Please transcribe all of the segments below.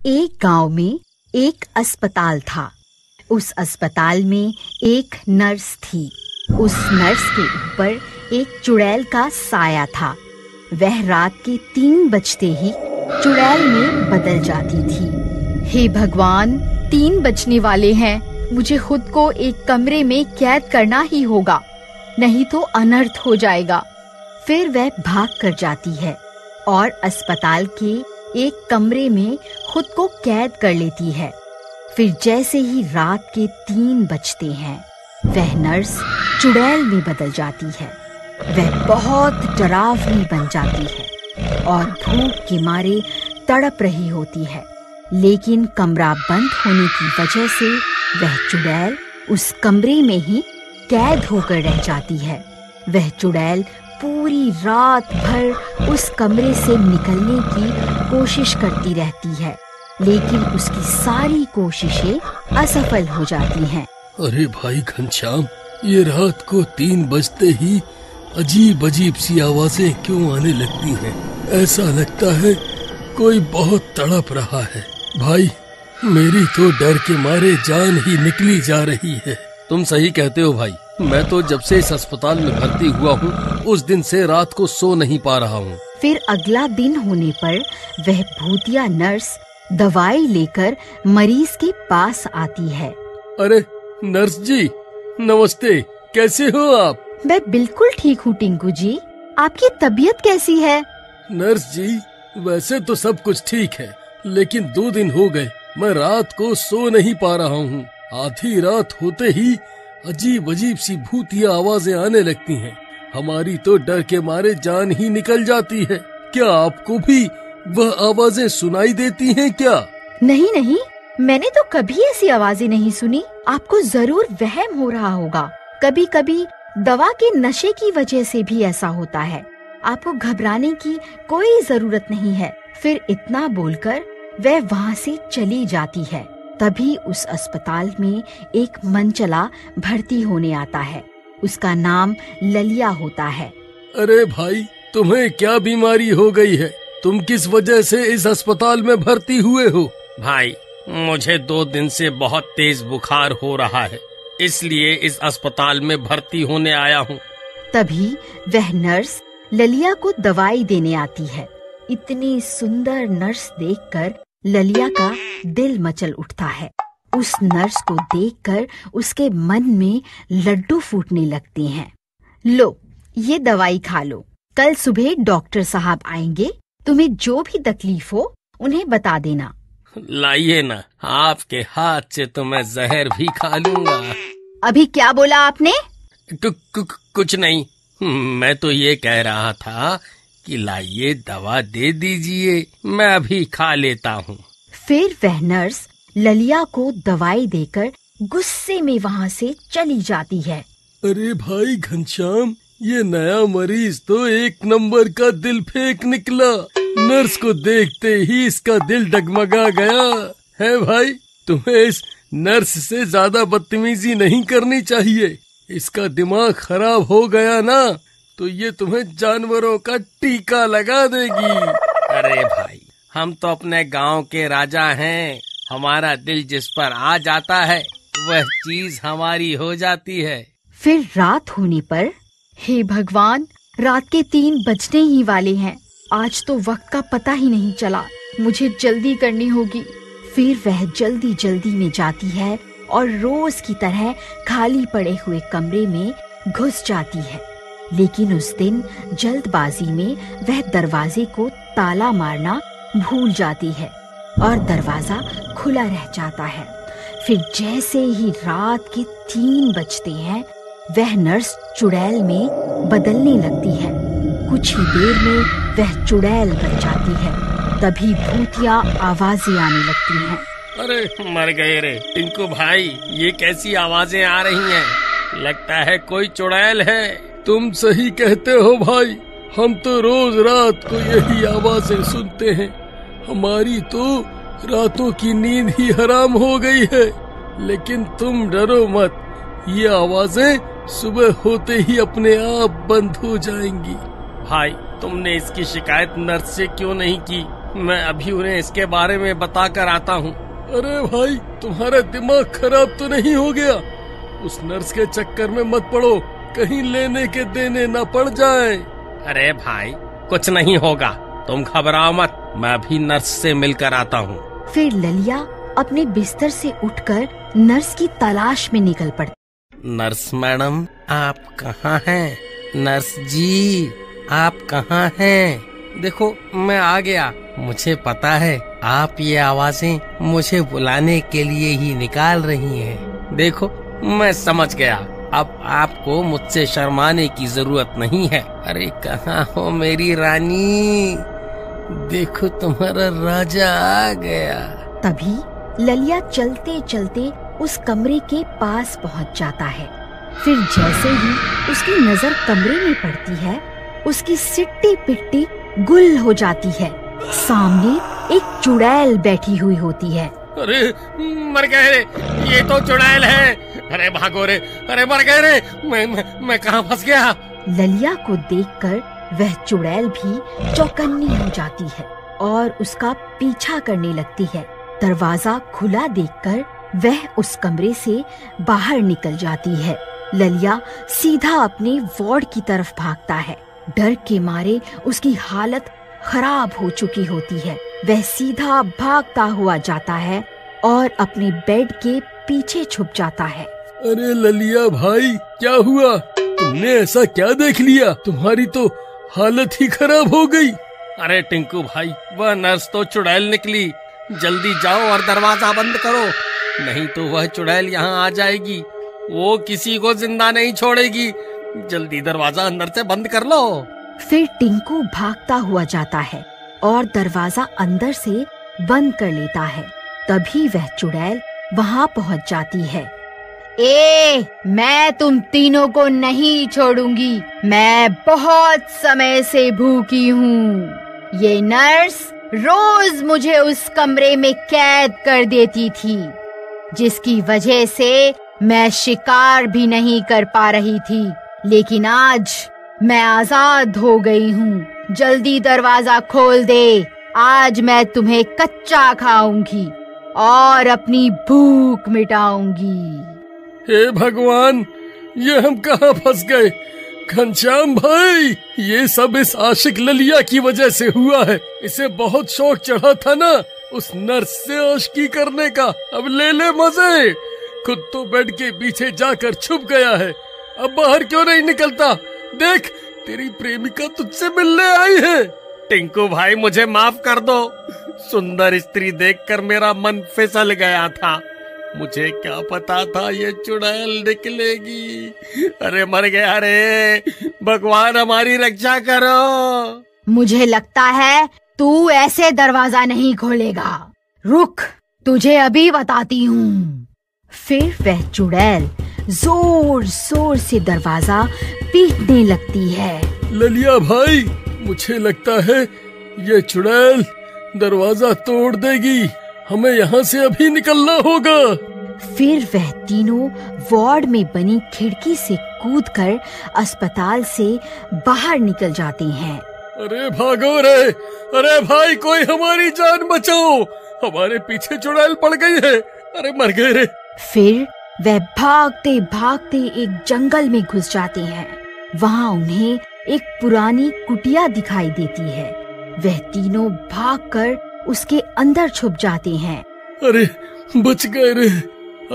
एक गांव में एक अस्पताल था। उस अस्पताल में एक नर्स थी। उस नर्स के ऊपर एक चुड़ैल का साया था। वह रात के 3 बजते ही चुड़ैल में बदल जाती थी। हे भगवान, 3 बजने वाले हैं। मुझे खुद को एक कमरे में कैद करना ही होगा, नहीं तो अनर्थ हो जाएगा। फिर वह भाग कर जाती है और अस्पताल के एक कमरे में खुद को कैद कर लेती है। फिर जैसे ही रात के 3 बजते हैं, वह नर्स चुड़ैल में बदल जाती है। वह बहुत डरावनी बन जाती है और भूख के मारे तड़प रही होती है। लेकिन कमरा बंद होने की वजह से वह चुड़ैल उस कमरे में ही कैद होकर रह जाती है। वह चुड़ैल पूरी रात भर उस कमरे से निकलने की कोशिश करती रहती है, लेकिन उसकी सारी कोशिशें असफल हो जाती हैं। अरे भाई घनश्याम, ये रात को 3 बजते ही अजीब अजीब सी आवाजें क्यों आने लगती हैं? ऐसा लगता है कोई बहुत तड़प रहा है। भाई, मेरी तो डर के मारे जान ही निकली जा रही है। तुम सही कहते हो भाई। मैं तो जब से इस अस्पताल में भर्ती हुआ हूँ, उस दिन से रात को सो नहीं पा रहा हूँ। फिर अगला दिन होने पर वह भूतिया नर्स दवाई लेकर मरीज के पास आती है। अरे नर्स जी, नमस्ते, कैसे हो आप? मैं बिल्कुल ठीक हूँ टिंकू जी। आपकी तबीयत कैसी है? नर्स जी, वैसे तो सब कुछ ठीक है, लेकिन 2 दिन हो गए मैं रात को सो नहीं पा रहा हूँ। आधी रात होते ही अजीब अजीब सी भूतिया आवाजें आने लगती हैं। हमारी तो डर के मारे जान ही निकल जाती है। क्या आपको भी वह आवाजें सुनाई देती हैं क्या? नहीं नहीं, मैंने तो कभी ऐसी आवाजें नहीं सुनी। आपको जरूर वहम हो रहा होगा। कभी कभी दवा के नशे की वजह से भी ऐसा होता है। आपको घबराने की कोई जरूरत नहीं है। फिर इतना बोलकर वह वहाँ से चली जाती है। तभी उस अस्पताल में एक मनचला भर्ती होने आता है। उसका नाम ललिया होता है। अरे भाई, तुम्हें क्या बीमारी हो गई है? तुम किस वजह से इस अस्पताल में भर्ती हुए हो? भाई, मुझे 2 दिन से बहुत तेज बुखार हो रहा है, इसलिए इस अस्पताल में भर्ती होने आया हूँ। तभी वह नर्स ललिया को दवाई देने आती है। इतनी सुंदर नर्स देखकर ललिया का दिल मचल उठता है। उस नर्स को देखकर उसके मन में लड्डू फूटने लगते हैं। लो, ये दवाई खा लो। कल सुबह डॉक्टर साहब आएंगे। तुम्हें जो भी तकलीफ हो उन्हें बता देना। लाइए ना, आपके हाथ से तो मैं जहर भी खा लूंगा। अभी क्या बोला आपने? कुछ नहीं, मैं तो ये कह रहा था कि लाइए दवा दे दीजिए, मैं अभी खा लेता हूँ। फिर वह नर्स ललिया को दवाई देकर गुस्से में वहाँ से चली जाती है। अरे भाई घनश्याम, ये नया मरीज तो 1 नंबर का दिल फेंक निकला। नर्स को देखते ही इसका दिल डगमगा गया है। भाई, तुम्हें इस नर्स से ज्यादा बदतमीजी नहीं करनी चाहिए। इसका दिमाग खराब हो गया ना, तो ये तुम्हें जानवरों का टीका लगा देगी। अरे भाई, हम तो अपने गांव के राजा हैं। हमारा दिल जिस पर आ जाता है वह चीज हमारी हो जाती है। फिर रात होने पर, हे भगवान, रात के 3 बजने ही वाले हैं। आज तो वक्त का पता ही नहीं चला। मुझे जल्दी करनी होगी। फिर वह जल्दी जल्दी में जाती है और रोज की तरह खाली पड़े हुए कमरे में घुस जाती है। लेकिन उस दिन जल्दबाजी में वह दरवाजे को ताला मारना भूल जाती है और दरवाजा खुला रह जाता है। फिर जैसे ही रात के 3 बजते हैं, वह नर्स चुड़ैल में बदलने लगती है। कुछ ही देर में वह चुड़ैल बन जाती है। तभी भूतिया आवाजें आने लगती हैं। अरे मर गए रे टिंकू भाई, ये कैसी आवाजें आ रही हैं? लगता है कोई चुड़ैल है। तुम सही कहते हो भाई, हम तो रोज रात को यही आवाजें सुनते हैं। हमारी तो रातों की नींद ही हराम हो गई है। लेकिन तुम डरो मत, ये आवाजें सुबह होते ही अपने आप बंद हो जाएंगी। भाई, तुमने इसकी शिकायत नर्स से क्यों नहीं की? मैं अभी उन्हें इसके बारे में बता कर आता हूँ। अरे भाई, तुम्हारा दिमाग खराब तो नहीं हो गया? उस नर्स के चक्कर में मत पड़ो, कहीं लेने के देने न पड़ जाए। अरे भाई, कुछ नहीं होगा, तुम घबराओ मत, मैं अभी नर्स से मिलकर आता हूँ। फिर ललिया अपने बिस्तर से उठकर नर्स की तलाश में निकल पड़ती। नर्स मैडम, आप कहाँ हैं? नर्स जी, आप कहाँ हैं? देखो, मैं आ गया। मुझे पता है आप ये आवाजें मुझे बुलाने के लिए ही निकाल रही हैं। देखो, मैं समझ गया, अब आपको मुझसे शर्माने की जरूरत नहीं है। अरे कहाँ हो मेरी रानी? देखो, तुम्हारा राजा आ गया। तभी ललिया चलते चलते उस कमरे के पास पहुंच जाता है। फिर जैसे ही उसकी नजर कमरे में पड़ती है, उसकी सिट्टी पिट्टी गुल हो जाती है। सामने एक चुड़ैल बैठी हुई होती है। अरे मर गए रे, ये तो चुड़ैल है। अरे भागो रे, अरे मर गए रे, मैं कहाँ फंस गया? ललिया को देखकर वह चुड़ैल भी चौकन्नी हो जाती है और उसका पीछा करने लगती है। दरवाजा खुला देखकर वह उस कमरे से बाहर निकल जाती है। ललिया सीधा अपने वार्ड की तरफ भागता है। डर के मारे उसकी हालत खराब हो चुकी होती है। वह सीधा भागता हुआ जाता है और अपने बेड के पीछे छुप जाता है। अरे ललिया भाई, क्या हुआ? तुमने ऐसा क्या देख लिया? तुम्हारी तो हालत ही खराब हो गई। अरे टिंकू भाई, वह नर्स तो चुड़ैल निकली। जल्दी जाओ और दरवाजा बंद करो, नहीं तो वह चुड़ैल यहाँ आ जाएगी। वो किसी को जिंदा नहीं छोड़ेगी। जल्दी दरवाजा अंदर से बंद कर लो। फिर टिंकू भागता हुआ जाता है और दरवाजा अंदर से बंद कर लेता है। तभी वह चुड़ैल वहाँ पहुँच जाती है। मैं तुम तीनों को नहीं छोड़ूंगी। मैं बहुत समय से भूखी हूँ। ये नर्स रोज मुझे उस कमरे में कैद कर देती थी, जिसकी वजह से मैं शिकार भी नहीं कर पा रही थी। लेकिन आज मैं आजाद हो गई हूँ। जल्दी दरवाजा खोल दे, आज मैं तुम्हें कच्चा खाऊंगी और अपनी भूख मिटाऊंगी। हे भगवान, ये हम कहाँ फंस गए? घनश्याम भाई, ये सब इस आशिक ललिया की वजह से हुआ है। इसे बहुत शौक चढ़ा था ना उस नर्स से आशिकी करने का। अब ले ले मजे। खुद तो बेड के पीछे जाकर छुप गया है, अब बाहर क्यों नहीं निकलता? देख, तेरी प्रेमिका तुझसे मिलने आई है। टिंकू भाई, मुझे माफ कर दो। सुंदर स्त्री देखकर मेरा मन फिसल गया था। मुझे क्या पता था ये चुड़ैल निकलेगी। अरे मर गया रे, भगवान हमारी रक्षा करो। मुझे लगता है तू ऐसे दरवाजा नहीं खोलेगा। रुक, तुझे अभी बताती हूँ। फिर वह चुड़ैल जोर जोर से दरवाजा पीटने लगती है। ललिया भाई, मुझे लगता है ये चुड़ैल दरवाजा तोड़ देगी। हमें यहाँ से अभी निकलना होगा। फिर वह तीनों वार्ड में बनी खिड़की से कूदकर अस्पताल से बाहर निकल जाते हैं। अरे भागो रे! अरे भाई, कोई हमारी जान बचाओ! हमारे पीछे चुड़ैल पड़ गई है। अरे मर गए रे! फिर वह भागते भागते एक जंगल में घुस जाते हैं। वहाँ उन्हें एक पुरानी कुटिया दिखाई देती है। वह तीनों भागकर उसके अंदर छुप जाते हैं। अरे बच गए रे!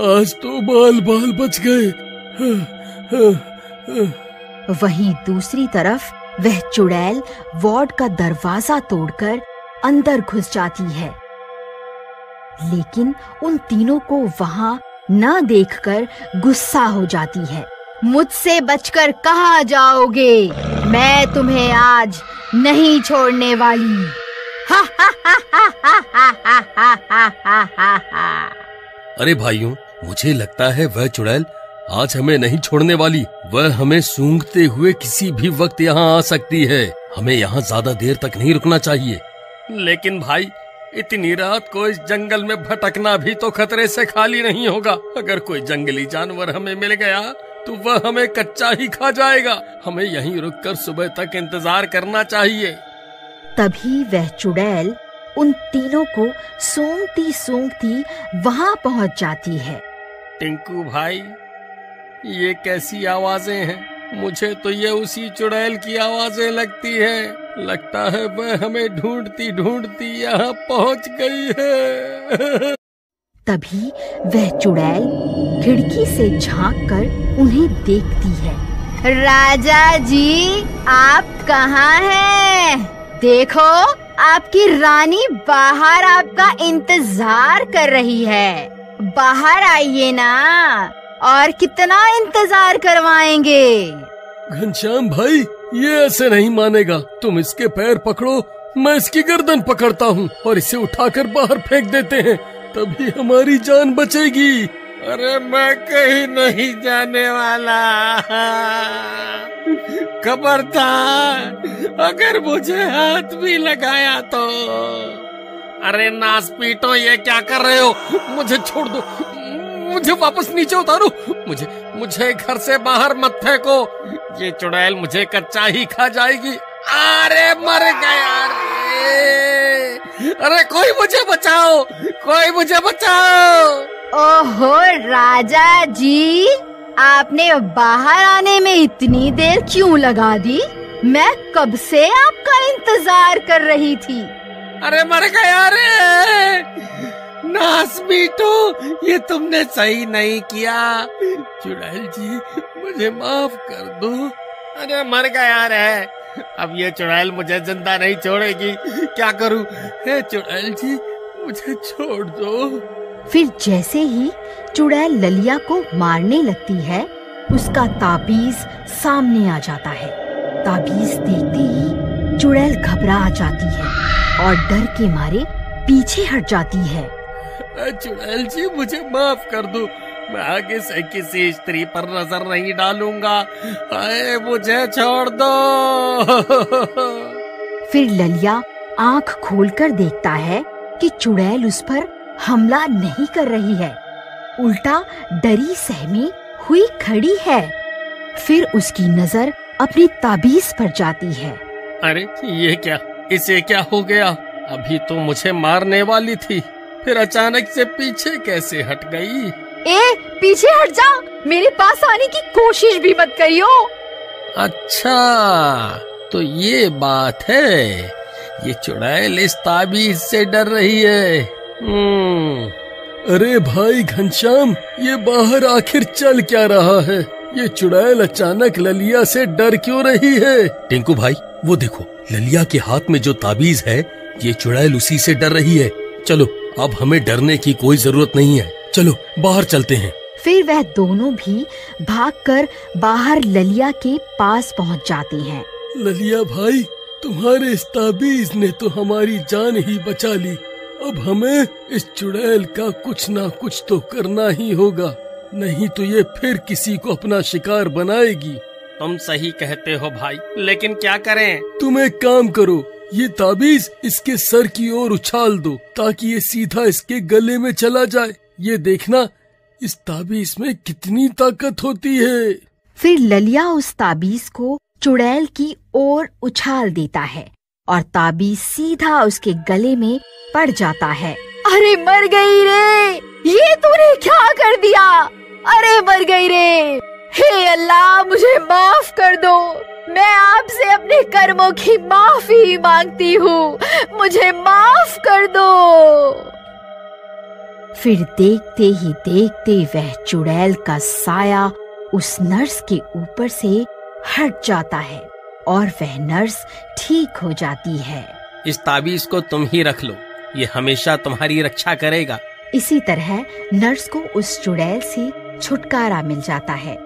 आज तो बाल बाल बच गए। वहीं दूसरी तरफ वह चुड़ैल वार्ड का दरवाजा तोड़कर अंदर घुस जाती है, लेकिन उन तीनों को वहाँ न देखकर गुस्सा हो जाती है। मुझसे बचकर कहाँ जाओगे? मैं तुम्हें आज नहीं छोड़ने वाली। हा हा हा हा हा हा हा हा हा हा। अरे भाइयों, मुझे लगता है वह चुड़ैल आज हमें नहीं छोड़ने वाली। वह हमें सूंघते हुए किसी भी वक्त यहाँ आ सकती है। हमें यहाँ ज्यादा देर तक नहीं रुकना चाहिए। लेकिन भाई, इतनी रात को इस जंगल में भटकना भी तो खतरे से खाली नहीं होगा। अगर कोई जंगली जानवर हमें मिल गया तो वह हमें कच्चा ही खा जाएगा। हमें यहीं रुककर सुबह तक इंतजार करना चाहिए। तभी वह चुड़ैल उन तीनों को सूंघती सूंघती वहां पहुंच जाती है। टिंकू भाई, ये कैसी आवाजें हैं? मुझे तो ये उसी चुड़ैल की आवाजें लगती है। लगता है वह हमें ढूंढती ढूंढती यहाँ पहुंच गई है। तभी वह चुड़ैल खिड़की से झांककर उन्हें देखती है। राजा जी, आप कहाँ हैं? देखो, आपकी रानी बाहर आपका इंतजार कर रही है। बाहर आइए ना, और कितना इंतजार करवाएंगे? घनश्याम भाई, ये ऐसे नहीं मानेगा। तुम इसके पैर पकड़ो, मैं इसकी गर्दन पकड़ता हूँ और इसे उठाकर बाहर फेंक देते हैं, तभी हमारी जान बचेगी। अरे मैं कहीं नहीं जाने वाला। खबरदार, अगर मुझे हाथ भी लगाया तो। अरे नास पीटो, ये क्या कर रहे हो? मुझे छोड़ दो, मुझे वापस नीचे उतारो। मुझे घर से बाहर मत फेंको, ये चुड़ैल मुझे कच्चा ही खा जाएगी। अरे मर गया रे। अरे कोई मुझे बचाओ, कोई मुझे बचाओ। ओहो राजा जी, आपने बाहर आने में इतनी देर क्यों लगा दी? मैं कब से आपका इंतजार कर रही थी। अरे मर गया रे। नास बीटू, ये तुमने सही नहीं किया। चुड़ैल जी, मुझे माफ कर दो। अरे मर गया रे, अब ये चुड़ैल मुझे जिंदा नहीं छोड़ेगी। क्या करूं? हे चुड़ैल जी, मुझे छोड़ दो। फिर जैसे ही चुड़ैल ललिया को मारने लगती है, उसका ताबीज सामने आ जाता है। ताबीज देखते ही चुड़ैल घबरा जाती है और डर के मारे पीछे हट जाती है। चुड़ैल जी, मुझे माफ कर दो। मैं आगे से किसी स्त्री पर नजर नहीं डालूंगा। आए, मुझे छोड़ दो। फिर ललिया आंख खोलकर देखता है कि चुड़ैल उस पर हमला नहीं कर रही है, उल्टा डरी सहमी हुई खड़ी है। फिर उसकी नजर अपनी ताबीज पर जाती है। अरे ये क्या? इसे क्या हो गया? अभी तो मुझे मारने वाली थी, फिर अचानक से पीछे कैसे हट गई? ए, पीछे हट जा, मेरे पास आने की कोशिश भी मत करियो। अच्छा, तो ये बात है। ये चुड़ैल इस ताबीज से डर रही है। अरे भाई घनश्याम, ये बाहर आखिर चल क्या रहा है? ये चुड़ैल अचानक ललिया से डर क्यों रही है? टिंकू भाई, वो देखो, ललिया के हाथ में जो ताबीज है, ये चुड़ैल उसी से डर रही है। चलो, अब हमें डरने की कोई जरूरत नहीं है। चलो बाहर चलते हैं। फिर वह दोनों भी भागकर बाहर ललिया के पास पहुंच जाते हैं। ललिया भाई, तुम्हारे इस ताबीज ने तो हमारी जान ही बचा ली। अब हमें इस चुड़ैल का कुछ ना कुछ तो करना ही होगा, नहीं तो ये फिर किसी को अपना शिकार बनाएगी। तुम सही कहते हो भाई, लेकिन क्या करें? तुम एक काम करो, ये ताबीज इसके सर की ओर उछाल दो ताकि ये सीधा इसके गले में चला जाए। ये देखना, इस ताबीज में कितनी ताकत होती है। फिर ललिया उस ताबीज को चुड़ैल की ओर उछाल देता है और ताबीज सीधा उसके गले में पड़ जाता है। अरे मर गई रे, ये तूने क्या कर दिया? अरे मर गई रे। हे अल्लाह, मुझे माफ कर दो। मैं आपसे अपने कर्मों की माफी मांगती हूँ, मुझे माफ कर दो। फिर देखते ही देखते वह चुड़ैल का साया उस नर्स के ऊपर से हट जाता है और वह नर्स ठीक हो जाती है। इस ताबीज को तुम ही रख लो, ये हमेशा तुम्हारी रक्षा करेगा। इसी तरह नर्स को उस चुड़ैल से छुटकारा मिल जाता है।